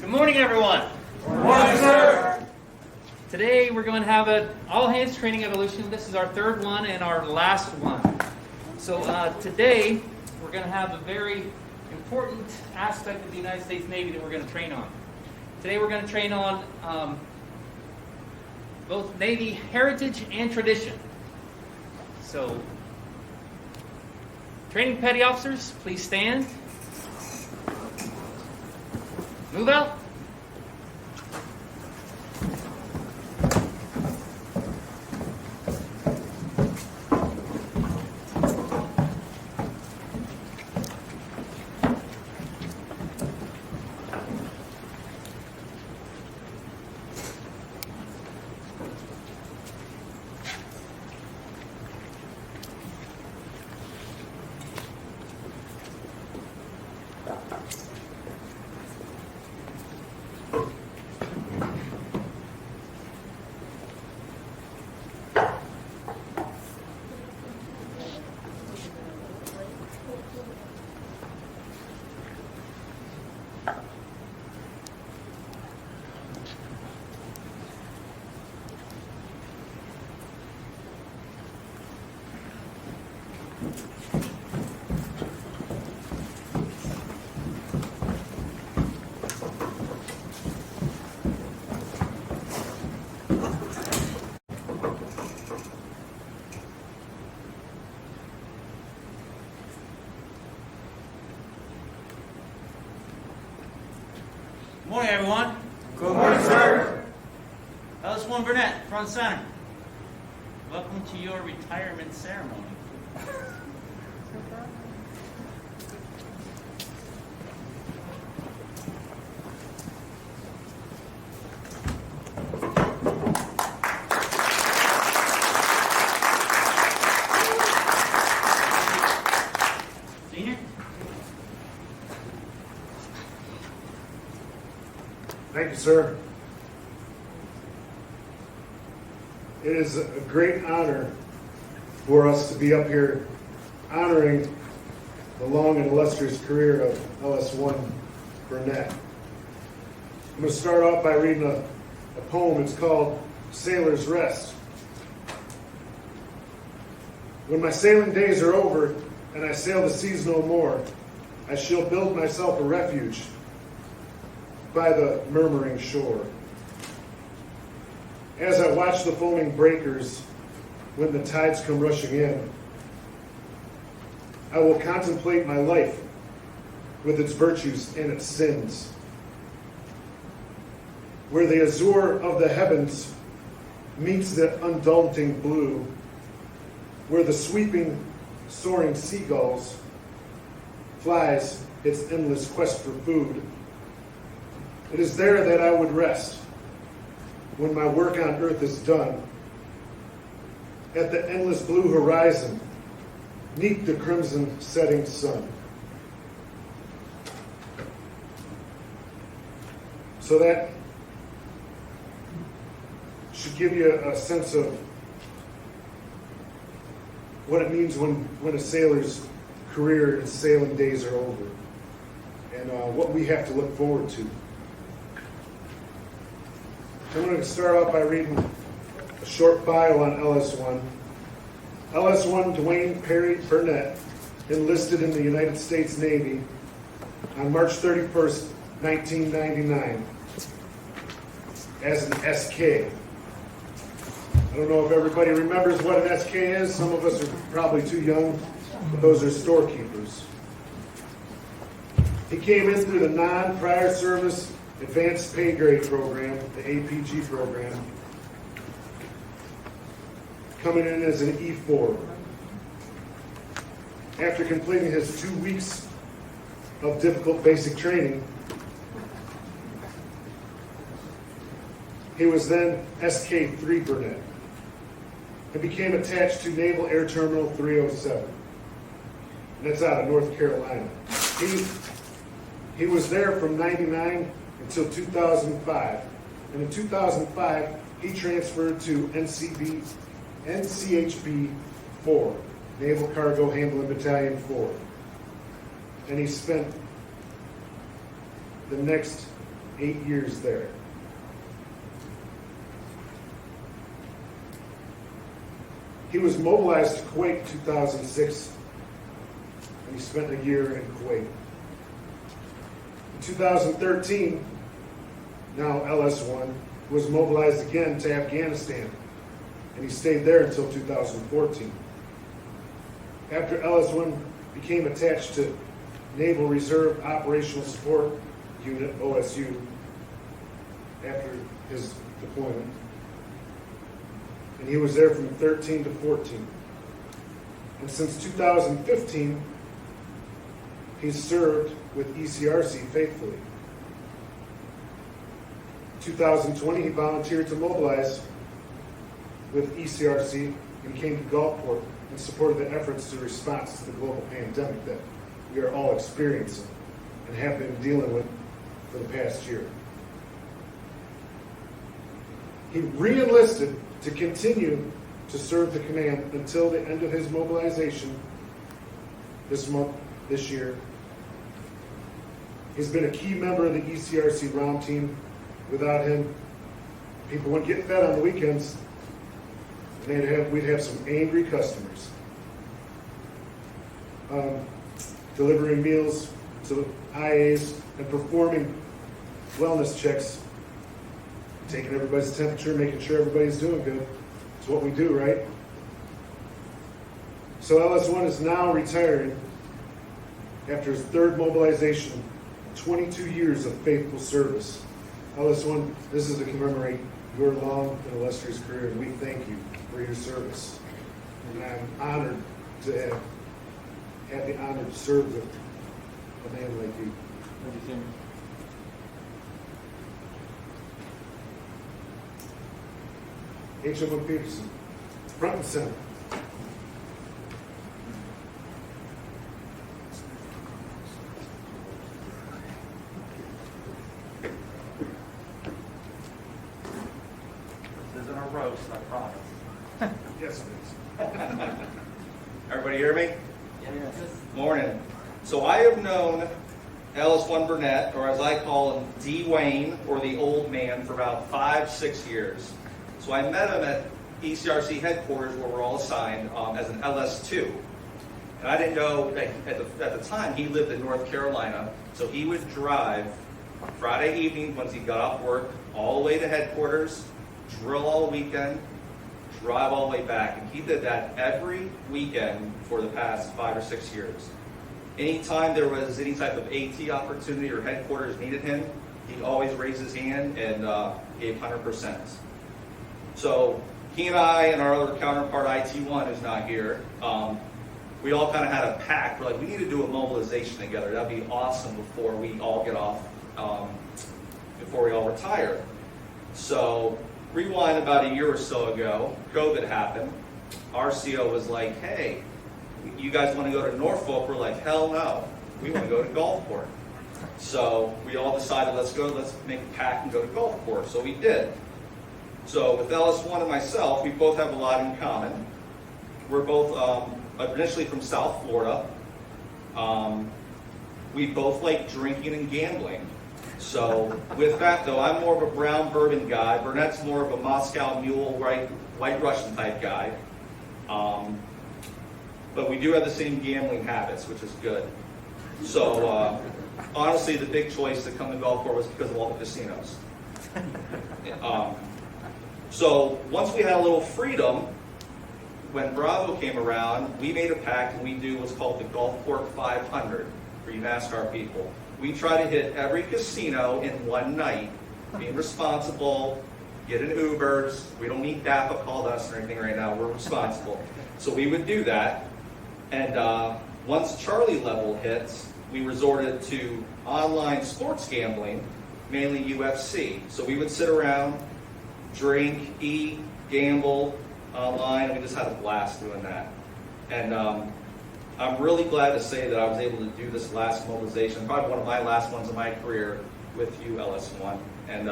Good morning, everyone. Good morning, sir. Today we're going to have an all-hands training evolution. This is our third one and our last one. So today we're going to have a very important aspect of the United States Navy that we're going to train on. Today we're going to train on both Navy heritage and tradition. So, training petty officers, please stand. Move out. Good morning, everyone. Good morning, sir. LS1 Burnett, front center. Welcome to your retirement ceremony. Senior? Thank you, sir. It is a great honor for us to be up here honoring the long and illustrious career of LS1 Burnett. I'm going to start off by reading a poem. It's called Sailor's Rest. When my sailing days are over and I sail the seas no more, I shall build myself a refuge by the murmuring shore. As I watch the foaming breakers when the tides come rushing in, I will contemplate my life with its virtues and its sins. Where the azure of the heavens meets the undulating blue, where the sweeping, soaring seagulls flies its endless quest for food, it is there that I would rest when my work on earth is done. At the endless blue horizon, neath the crimson setting sun. So that should give you a sense of what it means when a sailor's career and sailing days are over, and what we have to look forward to. I'm going to start off by reading a short bio on LS1. LS1 Dwayne Perry Burnett enlisted in the United States Navy on March 31st, 1999 as an SK. I don't know if everybody remembers what an SK is. Some of us are probably too young, but those are storekeepers. He came in through the non-prior service Advanced Pay Grade program, the APG program, coming in as an E4. After completing his 2 weeks of difficult basic training, he was then SK3 Burnett and became attached to Naval Air Terminal 307. And that's out of North Carolina. He was there from 99 until 2005. And in 2005, he transferred to NCHB 4, Naval Cargo Handling Battalion 4. And he spent the next 8 years there. He was mobilized to Kuwait in 2006, and he spent a year in Kuwait. In 2013, now LS1 was mobilized again to Afghanistan, and he stayed there until 2014. After LS1 became attached to Naval Reserve Operational Support Unit, OSU, after his deployment, and he was there from 13 to 14. And since 2015, he's served with ECRC faithfully. In 2020, he volunteered to mobilize with ECRC and came to Gulfport in support of the efforts to response to the global pandemic that we are all experiencing and have been dealing with for the past year. He re-enlisted to continue to serve the command until the end of his mobilization this year. He's been a key member of the ECRC round team. Without him, people wouldn't get fed on the weekends, and we'd have some angry customers. Delivering meals to IAs and performing wellness checks, taking everybody's temperature, making sure everybody's doing good. It's what we do, right? So LS1 is now retiring after his third mobilization, 22 years of faithful service. LS1, this is to commemorate your long and illustrious career, and we thank you for your service. And I'm honored to have the honor to serve with a man like you. H.M. Peterson, front and center. This isn't a roast, I promise. Yes, it is. Everybody hear me? Morning. So I have known LS1 Burnett, or as I call him, D. Wayne, or the old man, for about 5-6 years. So I met him at ECRC headquarters where we're all assigned as an LS2. And I didn't know that at the time he lived in North Carolina, so he would drive Friday evening once he got off work all the way to headquarters, drill all weekend, drive all the way back. And he did that every weekend for the past 5 or 6 years. Anytime there was any type of AT opportunity or headquarters needed him, he always raised his hand and gave 100%. So he and I and our other counterpart, IT1, who's not here, we all kind of had a pact. We're like, we need to do a mobilization together. That'd be awesome before we all get off, before we all retire. So rewind about a year or so ago, COVID happened. Our CO was like, hey, you guys want to go to Norfolk? We're like, hell no. We want to go to Gulfport. So we all decided, let's make a pact and go to Gulfport. So we did. So with LS1 and myself, we both have a lot in common. We're both initially from South Florida. We both like drinking and gambling. So with that, though, I'm more of a brown bourbon guy. Burnett's more of a Moscow Mule, White Russian type guy. But we do have the same gambling habits, which is good. So honestly, the big choice to come to Gulfport was because of all the casinos. So once we had a little freedom, when Bravo came around, we made a pact and we do what's called the Gulfport 500 for you NASCAR people. We try to hit every casino in one night, being responsible, get in Ubers. We don't need DAPA called us or anything right now. We're responsible. So we would do that. And once Charlie level hits, we resorted to online sports gambling, mainly UFC. So we would sit around, drink, eat, gamble online, and we just had a blast doing that. And I'm really glad to say that I was able to do this last mobilization, probably one of my last ones in my career with you, LS1. And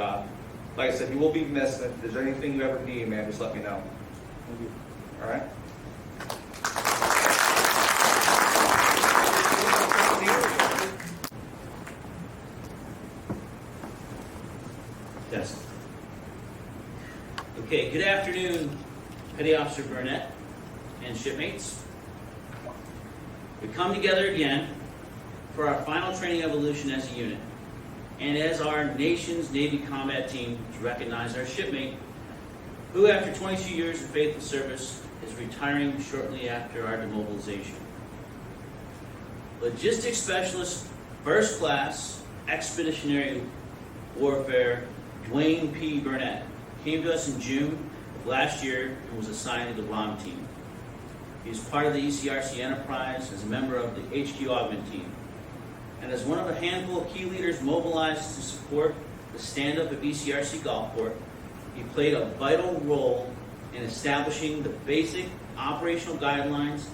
like I said, you will be missed. If there's anything you ever need, man, just let me know. Thank you. All right? Test. Okay, good afternoon, Petty Officer Burnett and shipmates. We come together again for our final training evolution as a unit, and as our nation's Navy combat team to recognize our shipmate, who after 22 years of faithful service is retiring shortly after our demobilization. Logistics Specialist, First Class, Expeditionary Warfare, Dwayne P. Burnett came to us in June of last year and was assigned to the ROM team. He is part of the ECRC Enterprise as a member of the HQ Augment team, and as one of a handful of key leaders mobilized to support the stand-up of ECRC Gulfport, he played a vital role in establishing the basic operational guidelines,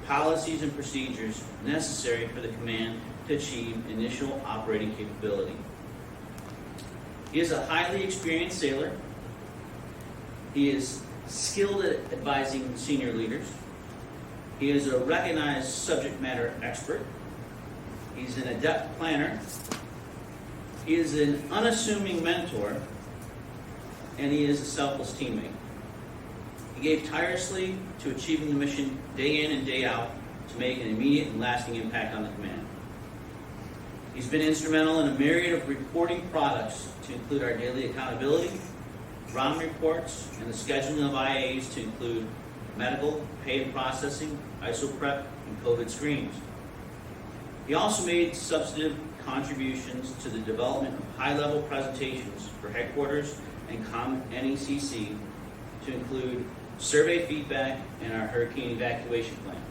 policies, and procedures necessary for the command to achieve initial operating capability. He is a highly experienced sailor. He is skilled at advising senior leaders. He is a recognized subject matter expert. He's an adept planner. He is an unassuming mentor, and he is a selfless teammate. He gave tirelessly to achieving the mission day in and day out to make an immediate and lasting impact on the command. He's been instrumental in a myriad of reporting products to include our daily accountability, ROM reports, and the scheduling of IAs to include medical, pay and processing, ISO prep, and COVID screens. He also made substantive contributions to the development of high-level presentations for headquarters and NECC to include survey feedback and our hurricane evacuation plan.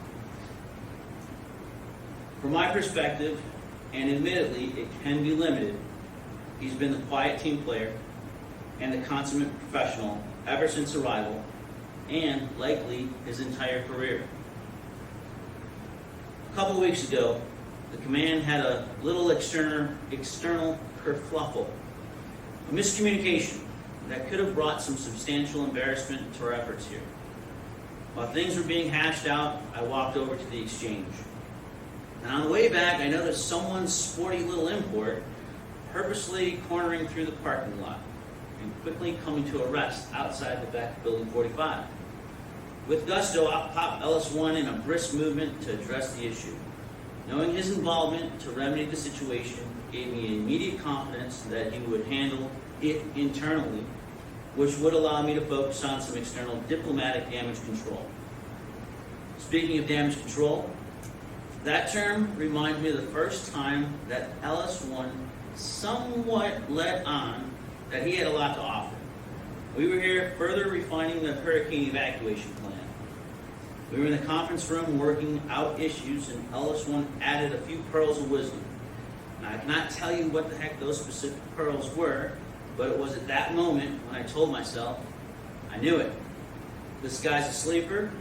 From my perspective, and admittedly it can be limited, he's been the quiet team player and the consummate professional ever since arrival, and likely his entire career. A couple of weeks ago, the command had a little external kerfluffle, a miscommunication that could have brought some substantial embarrassment to our efforts here. While things were being hashed out, I walked over to the exchange. And on the way back, I noticed someone's sporty little import purposely cornering through the parking lot and quickly coming to a rest outside the back of Building 45. With gusto, out popped LS1 in a brisk movement to address the issue. Knowing his involvement to remedy the situation gave me immediate confidence that he would handle it internally, which would allow me to focus on some external diplomatic damage control. Speaking of damage control, that term reminds me of the first time that LS1 somewhat let on that he had a lot to offer. We were here further refining the hurricane evacuation plan. We were in the conference room working out issues, and LS1 added a few pearls of wisdom. Now, I cannot tell you what the heck those specific pearls were, but it was at that moment when I told myself, I knew it. This guy's a sleeper,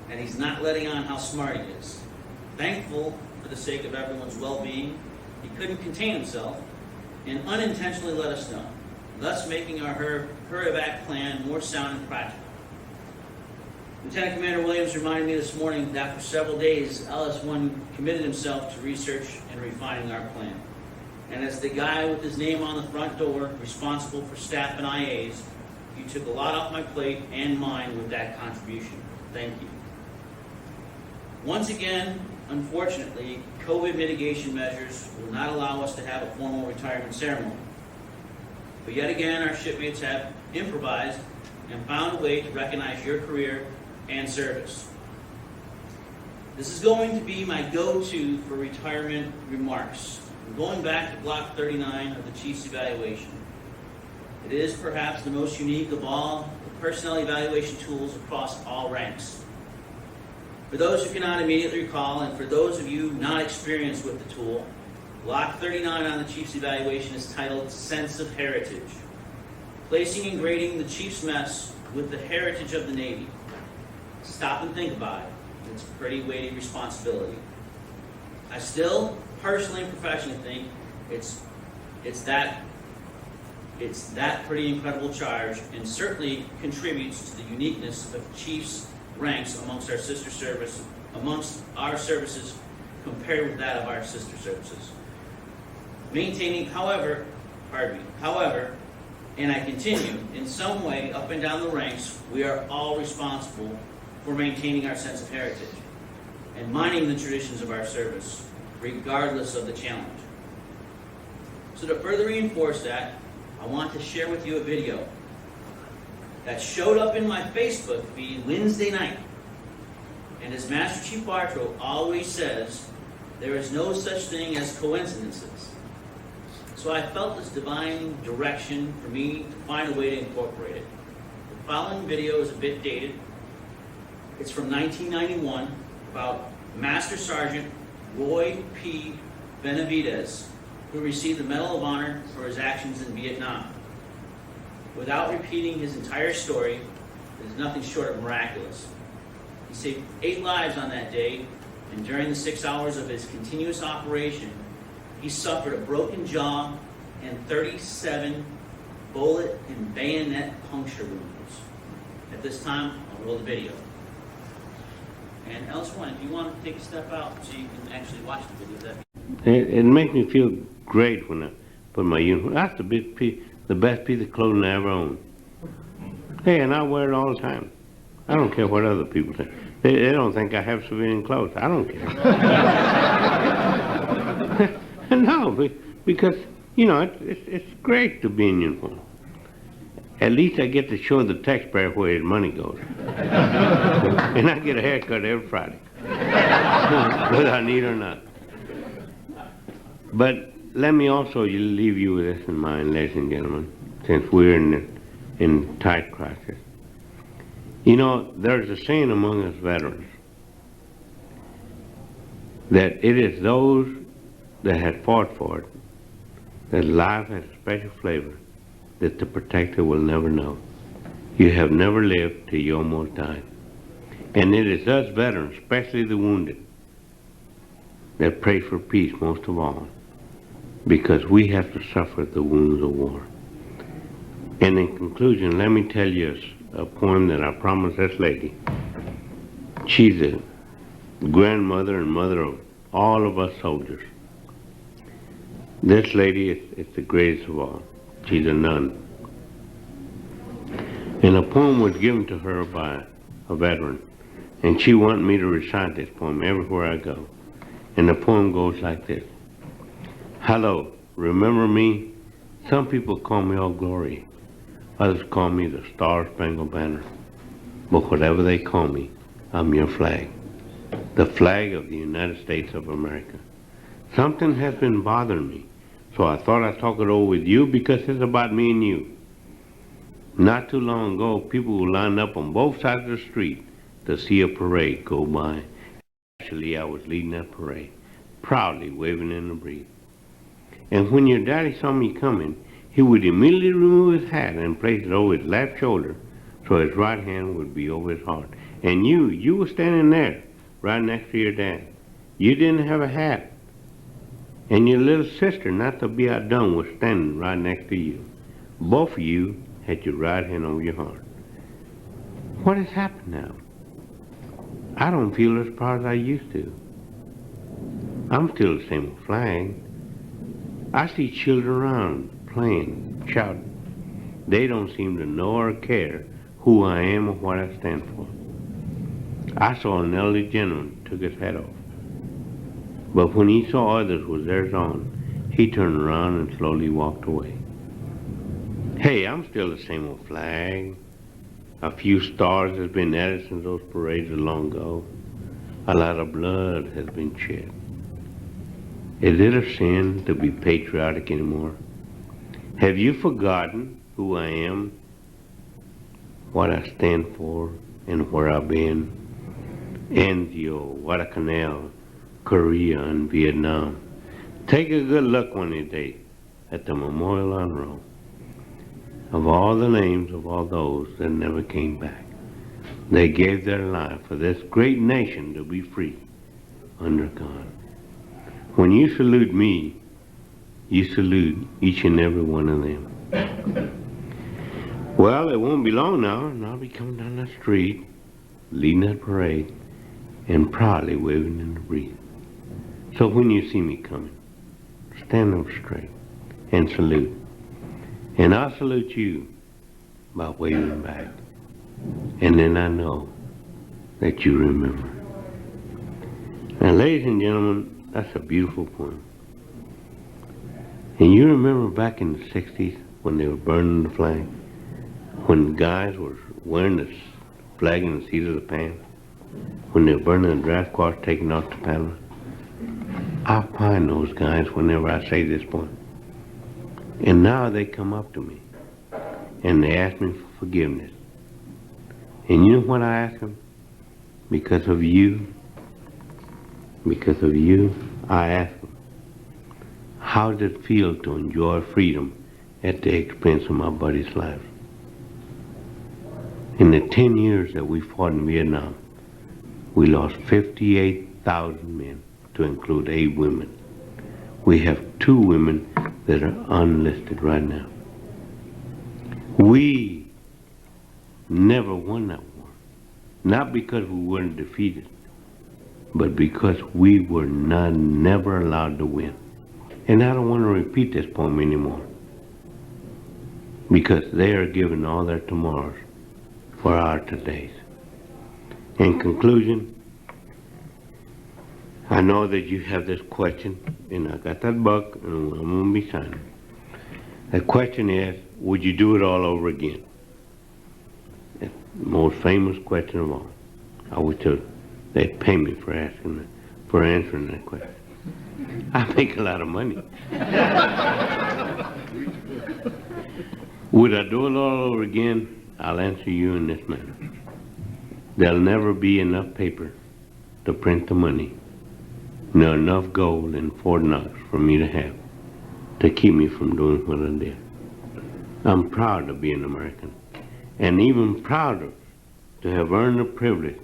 and he's not letting on how smart he is. Thankful for the sake of everyone's well-being, he couldn't contain himself and unintentionally let us know, thus making our evac plan more sound and practical. Lieutenant Commander Williams reminded me this morning that for several days, LS1 committed himself to research and refining our plan. And as the guy with his name on the front door, responsible for staff and IAs, you took a lot off my plate and mine with that contribution. Thank you. Once again, unfortunately, COVID mitigation measures will not allow us to have a formal retirement ceremony. But yet again, our shipmates have improvised and found a way to recognize your career and service. This is going to be my go-to for retirement remarks. I'm going back to Block 39 of the Chief's evaluation. It is perhaps the most unique of all the personnel evaluation tools across all ranks. For those who cannot immediately recall, and for those of you not experienced with the tool, Block 39 on the Chief's evaluation is titled Sense of Heritage, placing and grading the Chief's mess with the heritage of the Navy. Stop and think about it. It's a pretty weighty responsibility. I still, personally and professionally, think it's that pretty incredible charge, and certainly contributes to the uniqueness of Chief's ranks amongst our services compared with that of our sister services. However, And I continue, in some way, up and down the ranks, we are all responsible for maintaining our sense of heritage and mining the traditions of our service, regardless of the challenge. So to further reinforce that, I want to share with you a video that showed up in my Facebook feed Wednesday night. And as Master Chief Bartow always says, there is no such thing as coincidences. So I felt this divine direction for me to find a way to incorporate it. The following video is a bit dated. It's from 1991 about Master Sergeant Roy P. Benavidez, who received the Medal of Honor for his actions in Vietnam. Without repeating his entire story, it is nothing short of miraculous. He saved 8 lives on that day, and during the 6 hours of his continuous operation, he suffered a broken jaw and 37 bullet and bayonet puncture wounds. At this time, I'll roll the video. And LS1, if you want to take a step out so you can actually watch the video, It makes me feel great when I put my uniform. That's the best piece of clothing I ever owned. Hey, and I wear it all the time. I don't care what other people think. They don't think I have civilian clothes. I don't care. No, because, you know, it's great to be in uniform. At least I get to show the taxpayer where his money goes. And I get a haircut every Friday, whether I need or not. But let me also leave you with this in mind, ladies and gentlemen, since we're in tight crisis. You know, there's a saying among us veterans that it is those that have fought for it, that life has a special flavor that the protector will never know. You have never lived till you almost died. And it is us veterans, especially the wounded, that pray for peace most of all, because we have to suffer the wounds of war. And in conclusion, let me tell you a poem that I promised this lady. She's the grandmother and mother of all of us soldiers. This lady is the greatest of all. She's a nun. And a poem was given to her by a veteran. And she wanted me to recite this poem everywhere I go. And the poem goes like this. Hello, remember me? Some people call me Old Glory. Others call me the Star-Spangled Banner. But whatever they call me, I'm your flag. The flag of the United States of America. Something has been bothering me, so I thought I'd talk it over with you because it's about me and you. Not too long ago, people were lined up on both sides of the street to see a parade go by. Actually, I was leading that parade, proudly waving in the breeze. And when your daddy saw me coming, he would immediately remove his hat and place it over his left shoulder so his right hand would be over his heart. And you were standing there, right next to your dad. You didn't have a hat. And your little sister, not to be outdone, was standing right next to you. Both of you had your right hand over your heart. What has happened now? I don't feel as proud as I used to. I'm still the same old flag. I see children around, playing, shouting. They don't seem to know or care who I am or what I stand for. I saw an elderly gentleman took his hat off. But when he saw others with theirs on, he turned around and slowly walked away. Hey, I'm still the same old flag. A few stars has been added since those parades of long ago. A lot of blood has been shed. Is it a sin to be patriotic anymore? Have you forgotten who I am, what I stand for, and where I've been? Anzio, Guadalcanal, Korea, and Vietnam. Take a good look one of these days at the memorial on roll of all the names of all those that never came back. They gave their life for this great nation to be free under God. When you salute me, you salute each and every one of them. Well, it won't be long now, and I'll be coming down the street, leading that parade, and proudly waving in the breeze. So when you see me coming, stand up straight and salute. And I'll salute you by waving back. And then I know that you remember. Now, ladies and gentlemen, that's a beautiful poem. And you remember back in the 60s when they were burning the flag? When the guys were wearing the flag in the seat of the pants? When they were burning the draft cards, taking off the panel? I find those guys whenever I say this poem. And now they come up to me and they ask me for forgiveness. And you know what I ask them? Because of you, I ask them, how does it feel to enjoy freedom at the expense of my buddy's life? In the 10 years that we fought in Vietnam, we lost 58,000 men, to include 8 women. We have 2 women that are unlisted right now. We never won that war. Not because we weren't defeated, but because we were never allowed to win. And I don't want to repeat this poem anymore, because they are giving all their tomorrows for our todays. In conclusion, I know that you have this question, and I got that book, and I'm going to be signing. The question is, would you do it all over again? It's the most famous question of all. I wish they'd pay me for answering that question. I make a lot of money. Would I do it all over again? I'll answer you in this manner. There'll never be enough paper to print the money, nor enough gold in Fort Knox for me to have to keep me from doing what I did. I'm proud to be an American, and even prouder to have earned the privilege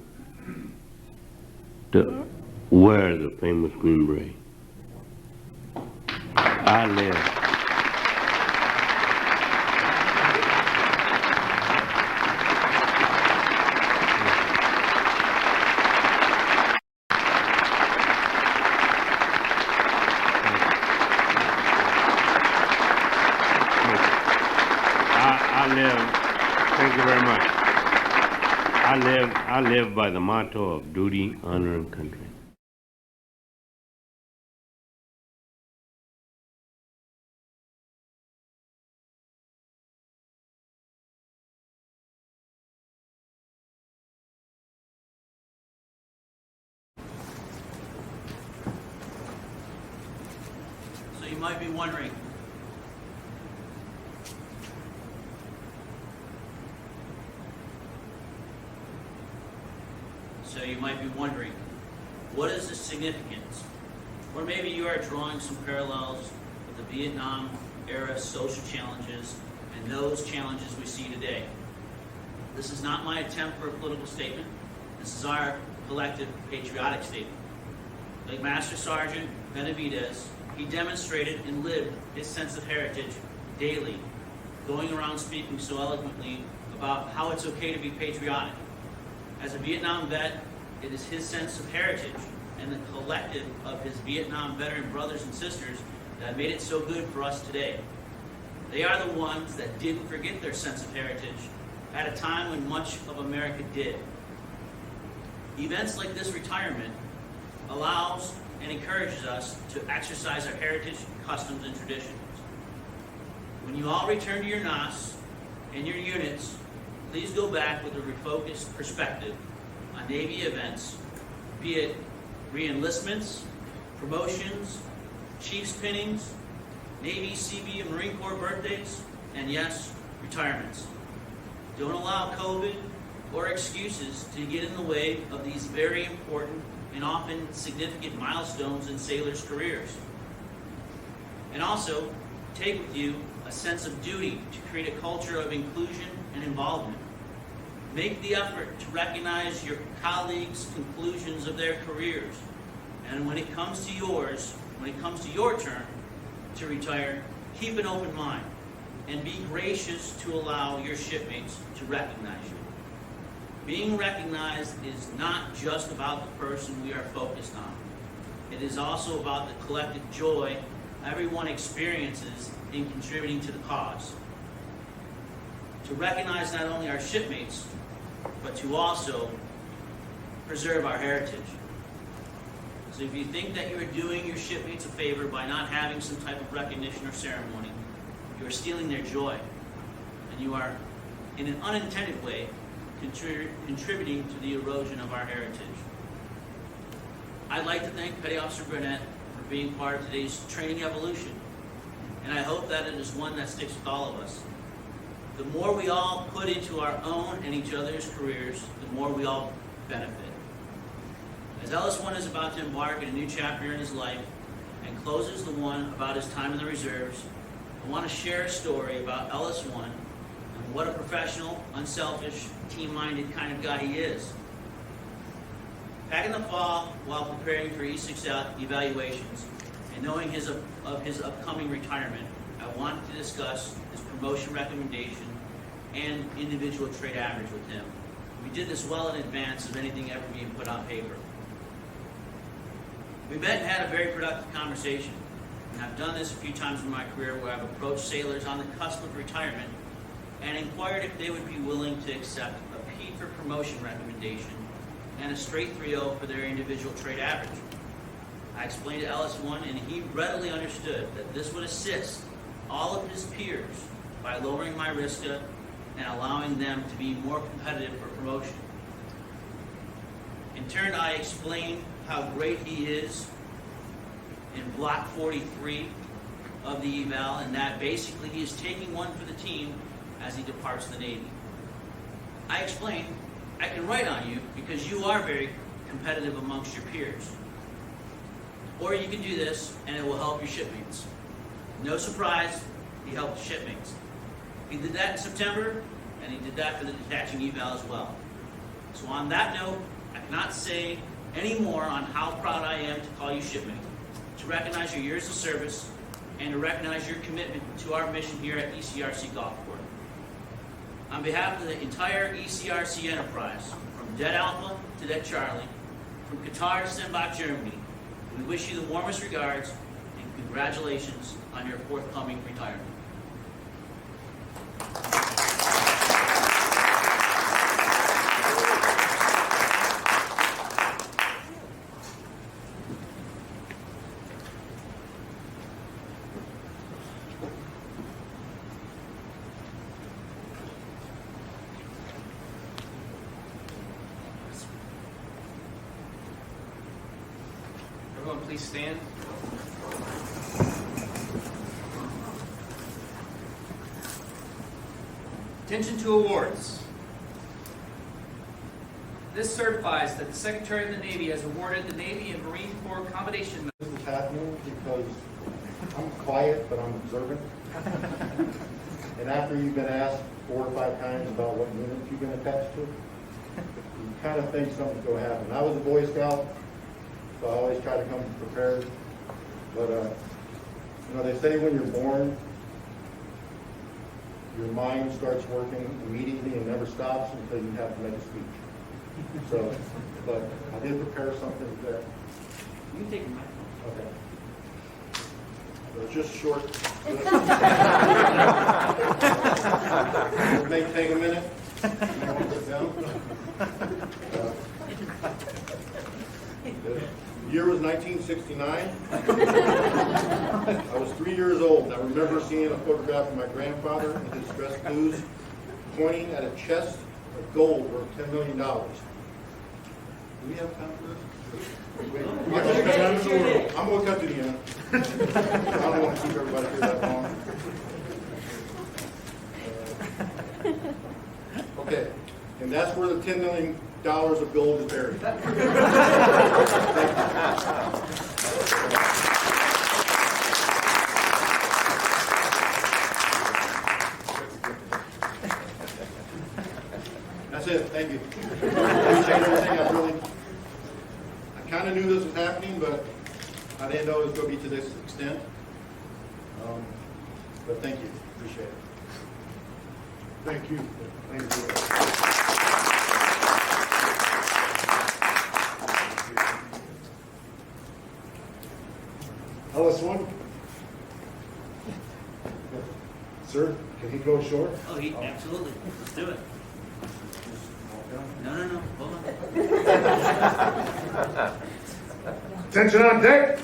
to wear the famous green beret. I live. Thank you very much. I live by the motto of duty, honor, and country. So you might be wondering, what is the significance? Or maybe you are drawing some parallels with the Vietnam era social challenges and those challenges we see today. This is not my attempt for a political statement. This is our collective patriotic statement. Like Master Sergeant Benavidez, he demonstrated and lived his sense of heritage daily, going around speaking so eloquently about how it's okay to be patriotic. As a Vietnam vet, it is his sense of heritage and the collective of his Vietnam veteran brothers and sisters that made it so good for us today. They are the ones that didn't forget their sense of heritage at a time when much of America did. Events like this retirement allows and encourages us to exercise our heritage, customs, and traditions. When you all return to your NOS and your units, please go back with a refocused perspective on Navy events, be it re-enlistments, promotions, Chiefs pinnings, Navy, Seabee, and Marine Corps birthdays, and yes, retirements. Don't allow COVID or excuses to get in the way of these very important and often significant milestones in sailors' careers. And also, take with you a sense of duty to create a culture of inclusion and involvement. Make the effort to recognize your colleagues' conclusions of their careers. And when it comes to yours, when it comes to your turn to retire, keep an open mind and be gracious to allow your shipmates to recognize you. Being recognized is not just about the person we are focused on. It is also about the collective joy everyone experiences in contributing to the cause. to recognize not only our shipmates, but to also preserve our heritage. So if you think that you're doing your shipmates a favor by not having some type of recognition or ceremony, you are stealing their joy. And you are, in an unintended way, contributing to the erosion of our heritage. I'd like to thank Petty Officer Burnett for being part of today's training evolution. And I hope that it is one that sticks with all of us. The more we all put into our own and each other's careers, the more we all benefit. As LS1 is about to embark on a new chapter in his life and closes the one about his time in the reserves, I want to share a story about LS1 and what a professional, unselfish, team-minded kind of guy he is. Back in the fall, while preparing for E6 evaluations and knowing of his upcoming retirement, I wanted to discuss his promotion recommendation and individual trade average with him. We did this well in advance of anything ever being put on paper. We met and had a very productive conversation. And I've done this a few times in my career where I've approached sailors on the cusp of retirement and inquired if they would be willing to accept a P for promotion recommendation and a straight 3.0 for their individual trade average. I explained to LS1 and he readily understood that this would assist all of his peers by lowering my RISCA and allowing them to be more competitive for promotion. In turn, I explained how great he is in Block 43 of the eval, and that basically he is taking one for the team as he departs the Navy. I explained, I can write on you because you are very competitive amongst your peers. Or you can do this and it will help your shipmates. No surprise, he helped the shipmates. He did that in September, and he did that for the detaching eval as well. So on that note, I cannot say any more on how proud I am to call you shipmate, to recognize your years of service, and to recognize your commitment to our mission here at ECRC Gulfport. On behalf of the entire ECRC enterprise, from Det Alpha to Det Charlie, from Qatar to Sembach, Germany, we wish you the warmest regards and congratulations on your forthcoming retirement. Everyone, please stand. Attention to awards. This certifies that the Secretary of the Navy has awarded the Navy and Marine Corps Combination. This is happening because I'm quiet, but I'm observant. And after you've been asked 4 or 5 times about what unit you've been attached to, you kind of think something's going to happen. I was a Boy Scout, so I always try to come prepared. But, you know, they say when you're born, your mind starts working immediately and never stops until you have to make a speech. So, but I did prepare something that, You can take a mic. okay. So it's just short. It may take a minute. You want to sit down? The year was 1969. I was 3 years old, and I remember seeing a photograph of my grandfather in his dress blues pointing at a chest of gold worth $10 million. Do we have time for this? I'm going to cut to the end. I don't want to keep everybody here that long. Okay, and that's where the $10 million of gold is buried. That's it. Thank you. Appreciate everything. I kind of knew this was happening, but I didn't know it was going to be to this extent. But thank you. Appreciate it. Thank you. Thank you. LS1. Sir, can he go ashore? Oh, absolutely. Let's do it. No. Hold on. Attention on deck.